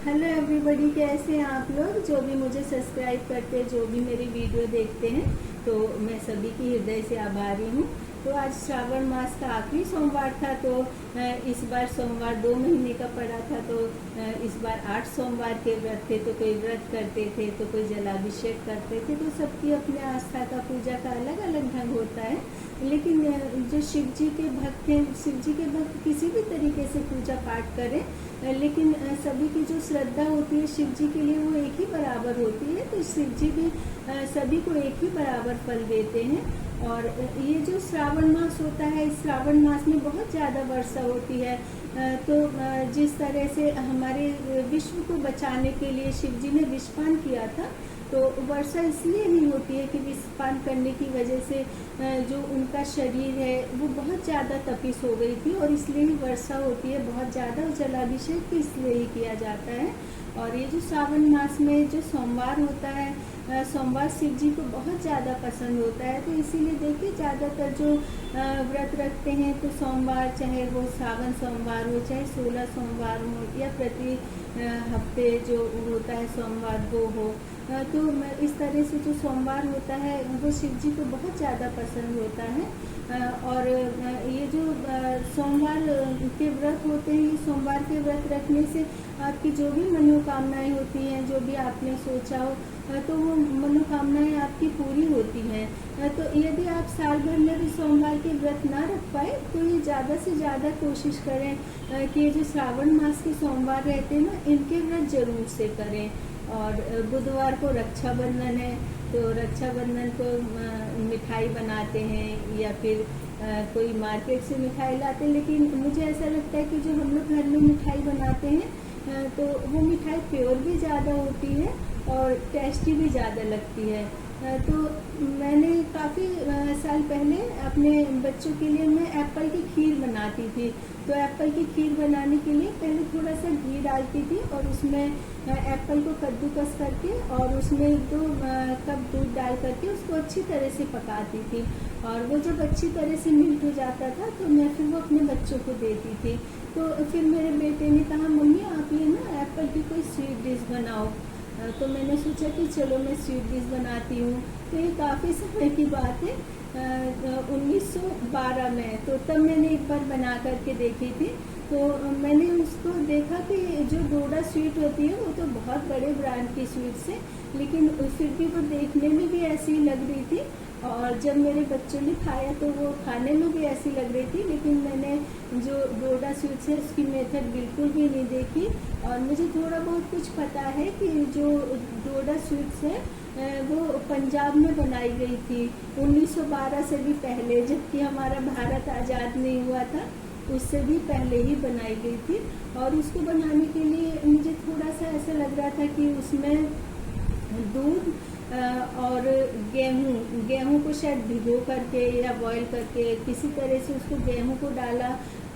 Hello everybody, कैसे हैं आप लोग जो भी मुझे सब्सक्राइब करते हैं, जो भी मेरी वीडियो देखते हैं। तो मैं सभी की हृदय से आभारी हूँ। तो आज श्रावण मास का आखिरी सोमवार था। तो इस बार सोमवार 2 महीने का पड़ा था। तो इस बार 8 सोमवार के व्रत थे। तो कोई व्रत करते थे, तो कोई जलाभिषेक करते थे। तो सबकी अपनी आस्था का, पूजा का अलग अलग ढंग होता है। लेकिन जो शिव जी के भक्त हैं, शिव जी के भक्त किसी भी तरीके से पूजा पाठ करें, लेकिन सभी की जो श्रद्धा होती है शिव जी के लिए वो एक ही बराबर होती है। तो शिव जी भी सभी को एक ही बराबर फल देते हैं। और ये जो श्रावण मास होता है, इस श्रावण मास में बहुत ज़्यादा वर्षा होती है। तो जिस तरह से हमारे विश्व को बचाने के लिए शिव जी ने विषपान किया था, तो वर्षा इसलिए नहीं होती है कि विषपान करने की वजह से जो उनका शरीर है वो बहुत ज़्यादा तपिश हो गई थी, और इसलिए ही वर्षा होती है बहुत ज़्यादा। जलाभिषेक भी इसलिए ही किया जाता है। और ये जो श्रावण मास में जो सोमवार होता है, सोमवार शिव जी को बहुत ज़्यादा पसंद होता है। तो इसीलिए देखिए, ज़्यादातर जो व्रत रखते हैं, तो सोमवार, चाहे वो श्रावण सोमवार हो, चाहे 16 सोमवार हो, या प्रति हफ्ते जो होता है सोमवार वो हो, तो इस तरह से जो सोमवार होता है वो शिव जी को बहुत ज़्यादा पसंद होता है। और ये जो सोमवार के व्रत होते हैं, ये सोमवार के व्रत रखने से आपकी जो भी मनोकामनाएं होती हैं, जो भी आपने सोचा हो, तो वो मनोकामनाएं आपकी पूरी होती हैं। तो यदि आप साल भर में भी सोमवार के व्रत ना रख पाए, तो ये ज़्यादा से ज़्यादा कोशिश करें कि ये जो श्रावण मास के सोमवार रहते हैं ना, इनके व्रत जरूर से करें। और बुधवार को रक्षाबंधन है, तो रक्षाबंधन को मिठाई बनाते हैं, या फिर कोई मार्केट से मिठाई लाते हैं। लेकिन मुझे ऐसा लगता है कि जो हम लोग घर में मिठाई बनाते हैं, तो वो मिठाई प्योर भी ज़्यादा होती है और टेस्टी भी ज़्यादा लगती है। तो मैंने काफ़ी साल पहले अपने बच्चों के लिए मैं एप्पल की खीर बनाती थी। तो एप्पल की खीर बनाने के लिए पहले थोड़ा सा घी डालती थी, और उसमें एप्पल को कद्दूकस करके और उसमें 2 कप दूध डाल करके उसको अच्छी तरह से पकाती थी। और वो जब अच्छी तरह से मिल्ट हो जाता था, तो मैं फिर वो अपने बच्चों को देती थी। तो फिर मेरे बेटे ने कहा, मम्मी आप ये ना एप्पल की कोई स्वीट डिश बनाओ। तो मैंने सोचा कि चलो मैं स्वीट डिश बनाती हूँ। तो ये काफ़ी समय की बात है, 1912 में। तो तब मैंने एक बार बना करके देखी थी। तो मैंने उसको देखा कि जो डोडा स्वीट होती है वो तो बहुत बड़े ब्रांड की स्वीट्स है, लेकिन फिर भी वो देखने में भी ऐसी ही लग रही थी। और जब मेरे बच्चों ने खाया तो वो खाने में भी ऐसी लग रही थी। लेकिन मैंने जो डोडा स्वीट्स है उसकी मेथड बिल्कुल भी नहीं देखी। और मुझे थोड़ा बहुत कुछ पता है कि जो डोडा स्वीट्स है वो पंजाब में बनाई गई थी 1912 से भी पहले, जबकि हमारा भारत आज़ाद नहीं हुआ था, उससे भी पहले ही बनाई गई थी। और उसको बनाने के लिए मुझे थोड़ा सा ऐसा लग रहा था कि उसमें दूध और गेहूं को शायद भिगो करके या बॉईल करके किसी तरह से उसको गेहूं को डाला,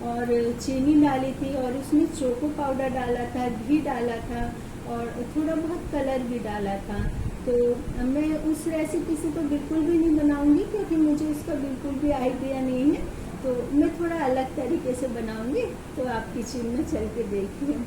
और चीनी डाली थी, और उसमें चोको पाउडर डाला था, घी डाला था, और थोड़ा बहुत कलर भी डाला था। तो मैं उस रेसिपी से तो बिल्कुल भी नहीं बनाऊंगी, क्योंकि मुझे उसका बिल्कुल भी आइडिया नहीं है। तो मैं थोड़ा अलग तरीके से बनाऊंगी। तो आप किचन में चल के देखिए।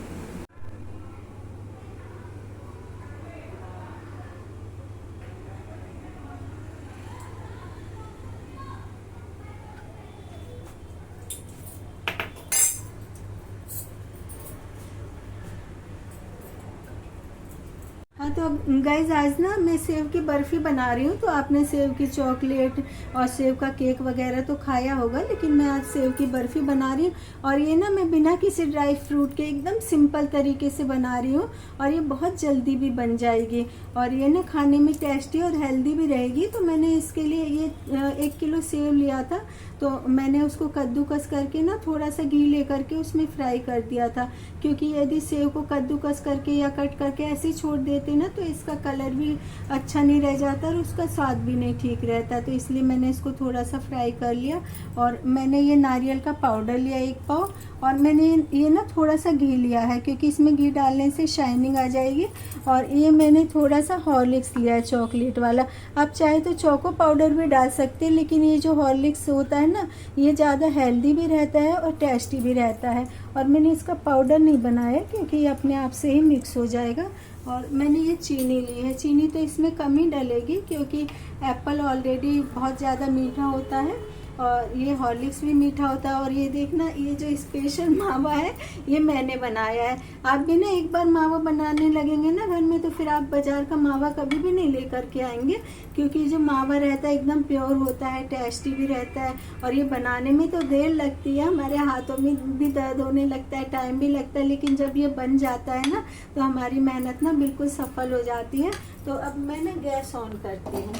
हाँ, तो गाइज आज ना मैं सेव की बर्फ़ी बना रही हूँ। तो आपने सेव की चॉकलेट और सेव का केक वगैरह तो खाया होगा, लेकिन मैं आज सेव की बर्फ़ी बना रही हूँ। और ये ना मैं बिना किसी ड्राई फ्रूट के एकदम सिंपल तरीके से बना रही हूँ, और ये बहुत जल्दी भी बन जाएगी, और ये ना खाने में टेस्टी और हेल्दी भी रहेगी। तो मैंने इसके लिए ये 1 किलो सेव लिया था। तो मैंने उसको कद्दूकस करके ना थोड़ा सा घी लेकर के उसमें फ्राई कर दिया था, क्योंकि यदि सेव को कद्दूकस करके या कट करके ऐसे ही छोड़ देते ना, तो इसका कलर भी अच्छा नहीं रह जाता और उसका स्वाद भी नहीं ठीक रहता। तो इसलिए मैंने इसको थोड़ा सा फ्राई कर लिया। और मैंने ये नारियल का पाउडर लिया 1 पाव, और मैंने ये ना थोड़ा सा घी लिया है, क्योंकि इसमें घी डालने से शाइनिंग आ जाएगी। और ये मैंने थोड़ा सा हॉर्लिक्स लिया है चॉकलेट वाला। आप चाहे तो चोको पाउडर भी डाल सकते हैं, लेकिन ये जो हॉर्लिक्स होता है ना, ये ज़्यादा हेल्दी भी रहता है और टेस्टी भी रहता है। और मैंने इसका पाउडर नहीं बनाया क्योंकि ये अपने आप से ही मिक्स हो जाएगा। और मैंने ये चीनी ली है, चीनी तो इसमें कम ही डलेगी क्योंकि एप्पल ऑलरेडी बहुत ज़्यादा मीठा होता है और ये हॉर्लिक्स भी मीठा होता है। और ये देखना, ये जो स्पेशल मावा है ये मैंने बनाया है। आप भी ना एक बार मावा बनाने लगेंगे ना घर में तो फिर आप बाजार का मावा कभी भी नहीं लेकर के आएंगे, क्योंकि जो मावा रहता है एकदम प्योर होता है, टेस्टी भी रहता है। और ये बनाने में तो देर लगती है, हमारे हाथों में भी दर्द होने लगता है, टाइम भी लगता है, लेकिन जब ये बन जाता है ना तो हमारी मेहनत ना बिल्कुल सफल हो जाती है। तो अब मैं ना गैस ऑन करती हूँ।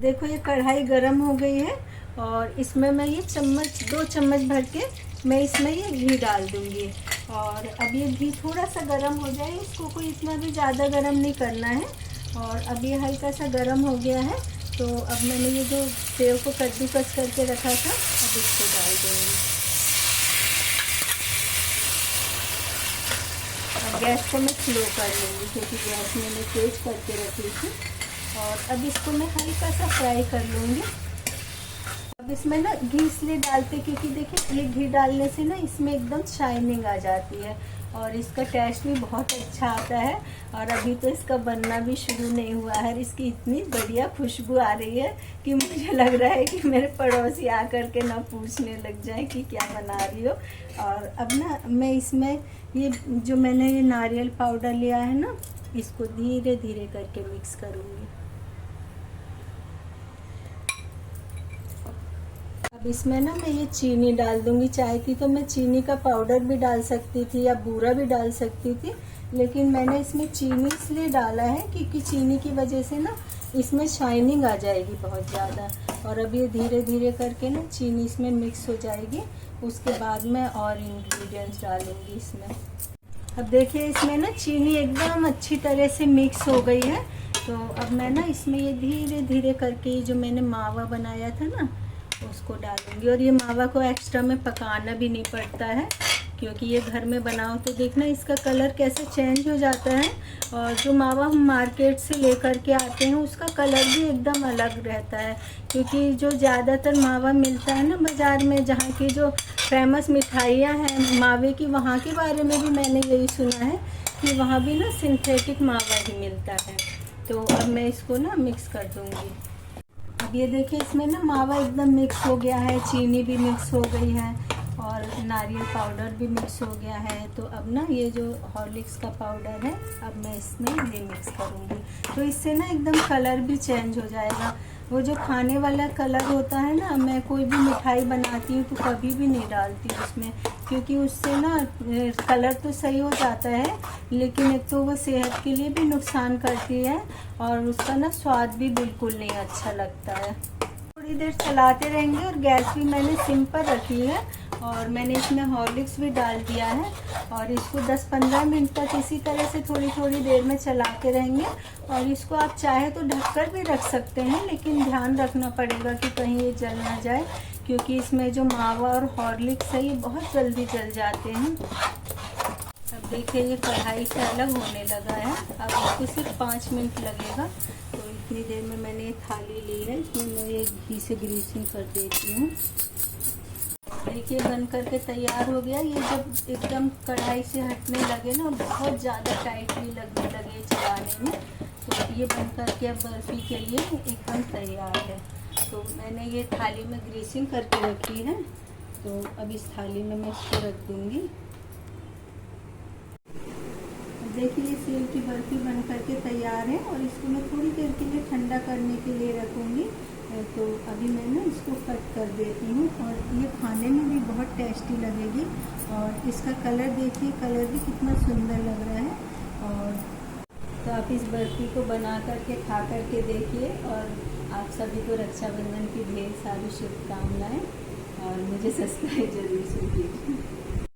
देखो ये कढ़ाई गरम हो गई है और इसमें मैं ये 2 चम्मच भर के मैं इसमें ये घी डाल दूंगी। और अब ये घी थोड़ा सा गरम हो जाए, इसको कोई इतना भी ज़्यादा गरम नहीं करना है। और अब ये हल्का सा गरम हो गया है तो अब मैंने ये जो सेव को कद्दूकस करके रखा था अब इसको डाल दूँगी। अब गैस को मैं स्लो कर लूँगी क्योंकि गैस मैंने तेज़ करके रखी थी। और अब इसको मैं हल्का सा फ्राई कर लूँगी। अब इसमें ना घी इसलिए डालते क्योंकि देखिए ये घी डालने से ना इसमें एकदम शाइनिंग आ जाती है और इसका टेस्ट भी बहुत अच्छा आता है। और अभी तो इसका बनना भी शुरू नहीं हुआ है, इसकी इतनी बढ़िया खुशबू आ रही है कि मुझे लग रहा है कि मेरे पड़ोसी आकर के ना पूछने लग जाए कि क्या बना रही हो। और अब ना मैं इसमें ये जो मैंने ये नारियल पाउडर लिया है ना, इसको धीरे धीरे करके मिक्स करूँगी। अब इसमें ना मैं ये चीनी डाल दूंगी। चाहती तो मैं चीनी का पाउडर भी डाल सकती थी या बूरा भी डाल सकती थी, लेकिन मैंने इसमें चीनी इसलिए डाला है क्योंकि चीनी की वजह से ना इसमें शाइनिंग आ जाएगी बहुत ज़्यादा। और अब ये धीरे धीरे करके ना चीनी इसमें मिक्स हो जाएगी, उसके बाद मैं और इंग्रेडिएंट्स डालूंगी इसमें। अब देखिए इसमें ना चीनी एकदम अच्छी तरह से मिक्स हो गई है। तो अब मैं ना इसमें ये धीरे धीरे करके जो मैंने मावा बनाया था ना उसको डालूंगी। और ये मावा को एक्स्ट्रा में पकाना भी नहीं पड़ता है क्योंकि ये घर में बनाओ तो देखना इसका कलर कैसे चेंज हो जाता है। और जो मावा हम मार्केट से लेकर के आते हैं उसका कलर भी एकदम अलग रहता है, क्योंकि जो ज़्यादातर मावा मिलता है ना बाज़ार में, जहाँ की जो फेमस मिठाइयाँ हैं मावे की, वहाँ के बारे में भी मैंने यही सुना है कि वहाँ भी ना सिंथेटिक मावा ही मिलता है। तो अब मैं इसको ना मिक्स कर दूँगी। अब ये देखिए इसमें ना मावा एकदम मिक्स हो गया है, चीनी भी मिक्स हो गई है और नारियल पाउडर भी मिक्स हो गया है। तो अब ना ये जो हॉर्लिक्स का पाउडर है अब मैं इसमें ये मिक्स करूँगी, तो इससे ना एकदम कलर भी चेंज हो जाएगा। वो जो खाने वाला कलर होता है ना, मैं कोई भी मिठाई बनाती हूँ तो कभी भी नहीं डालती उसमें, क्योंकि उससे ना कलर तो सही हो जाता है लेकिन एक तो वो सेहत के लिए भी नुकसान करती है और उसका ना स्वाद भी बिल्कुल नहीं अच्छा लगता है। थोड़ी देर चलाते रहेंगे और गैस भी मैंने सिम पर रखी है और मैंने इसमें हॉर्लिक्स भी डाल दिया है और इसको 10-15 मिनट तक इसी तरह से थोड़ी थोड़ी देर में चलाते रहेंगे। और इसको आप चाहे तो ढककर भी रख सकते हैं, लेकिन ध्यान रखना पड़ेगा कि कहीं ये जल ना जाए, क्योंकि इसमें जो मावा और हॉर्लिक्स है ये बहुत जल्दी जल जाते हैं। अब देखिए ये कढ़ाई से अलग होने लगा है, अब इसको सिर्फ 5 मिनट लगेगा। तो इतनी देर में मैंने ये थाली ली है, इसमें मैं ये घी से ग्रीसिंग कर देती हूँ। देखिए बन करके तैयार हो गया। ये जब एकदम कढ़ाई से हटने लगे ना, बहुत ज़्यादा टाइटली लगने लगे चलाने में, तो ये बन करके अब बर्फ़ी के लिए एकदम तैयार है। तो मैंने ये थाली में ग्रीसिंग करके रखी है, तो अब इस थाली में मैं इसको रख दूँगी। देखिए सेव की बर्फ़ी बन करके तैयार है और इसको मैं थोड़ी देर के लिए ठंडा करने के लिए रखूँगी। तो अभी मैं ना इसको कट कर देती हूँ और ये खाने में भी बहुत टेस्टी लगेगी। और इसका कलर देखिए, कलर भी कितना सुंदर लग रहा है। और तो आप इस बर्फ़ी को बना करके खा करके देखिए। और आप सभी को रक्षाबंधन की ढेर सारी शुभकामनाएँ और मुझे सब्सक्राइब जरूर कीजिए।